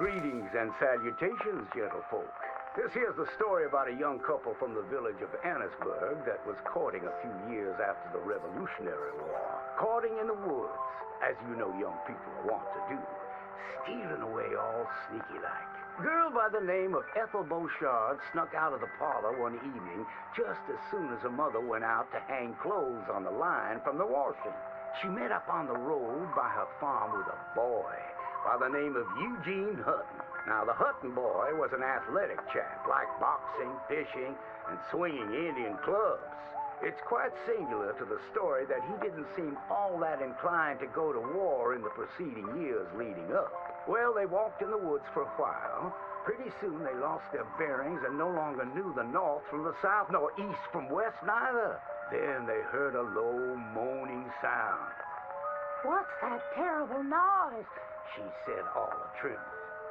Greetings and salutations, gentlefolk. This here's the story about a young couple from the village of Annisburg that was courting a few years after the Revolutionary War. Courting in the woods, as you know young people are wont to do. Stealing away all sneaky-like. Girl by the name of Ethel Beauchard snuck out of the parlor one evening just as soon as her mother went out to hang clothes on the line from the washing. She met up on the road by her farm with a boy by the name of Eugene Hutton. Now, the Hutton boy was an athletic chap, liked boxing, fishing, and swinging Indian clubs. It's quite singular to the story that he didn't seem all that inclined to go to war in the preceding years leading up. Well, they walked in the woods for a while. Pretty soon they lost their bearings and no longer knew the north from the south, nor east from west neither. Then they heard a low, moaning sound. "What's that terrible noise?" She said, all a-trembling.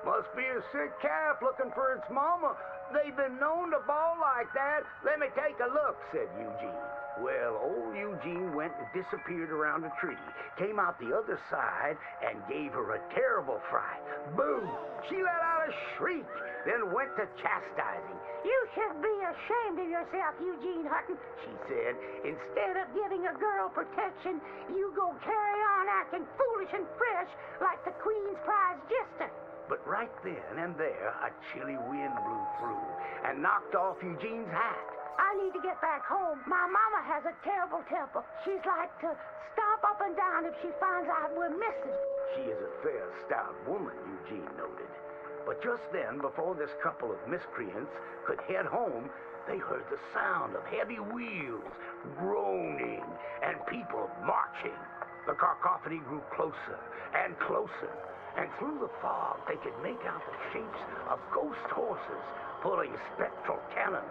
"Must be a sick calf looking for its mama. They've been known to bawl like that. Let me take a look," said Eugene. Well, old Eugene went and disappeared around a tree, came out the other side, and gave her a terrible fright. Boom! She let out a shriek, then went to chastising. "You should be ashamed of yourself, Eugene Hutton," she said. "Instead of giving a girl protection, you go carry on acting foolish and fresh like the Queen's prize jester." But right then and there, a chilly wind blew through and knocked off Eugene's hat. "I need to get back home. My mama has a terrible temper. She's like to stomp up and down if she finds out we're missing." She is a fair, stout woman, Eugene noted. But just then, before this couple of miscreants could head home, they heard the sound of heavy wheels, groaning, and people marching. The cacophony grew closer and closer, and through the fog they could make out the shapes of ghost horses pulling spectral cannons,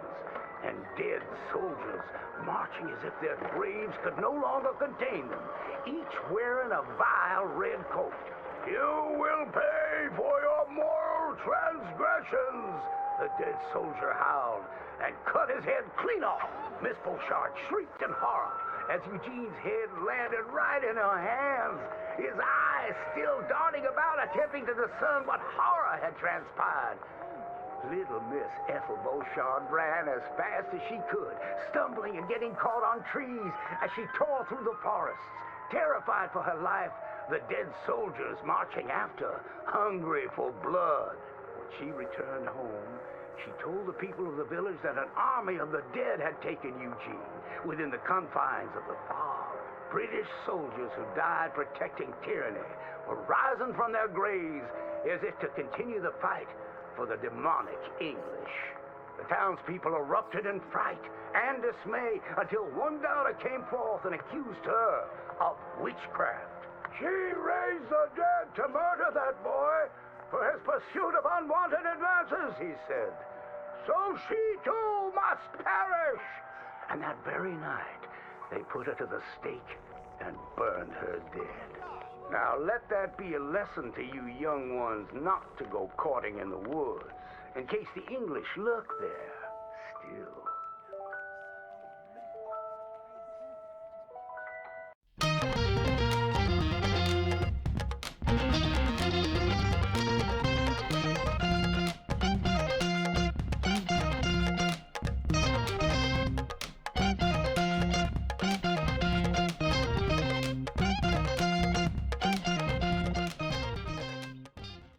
and dead soldiers marching as if their graves could no longer contain them, each wearing a vile red coat. "You will pay for your moral transgressions," the dead soldier howled, and cut his head clean off. Miss Beauchard shrieked in horror as Eugene's head landed right in her hands, his eyes still darting about, attempting to discern what horror had transpired. Little Miss Ethel Beauchard ran as fast as she could, stumbling and getting caught on trees as she tore through the forests. Terrified for her life, the dead soldiers marching after, hungry for blood. When she returned home, she told the people of the village that an army of the dead had taken Eugene within the confines of the fog. British soldiers who died protecting tyranny were rising from their graves as if to continue the fight for the demonic English. The townspeople erupted in fright and dismay until one daughter came forth and accused her of witchcraft. "She raised the dead to murder that boy for his pursuit of unwanted advances," he said. "So she too must perish." And that very night, they put her to the stake and burned her dead. Now let that be a lesson to you young ones not to go courting in the woods, in case the English lurk there still.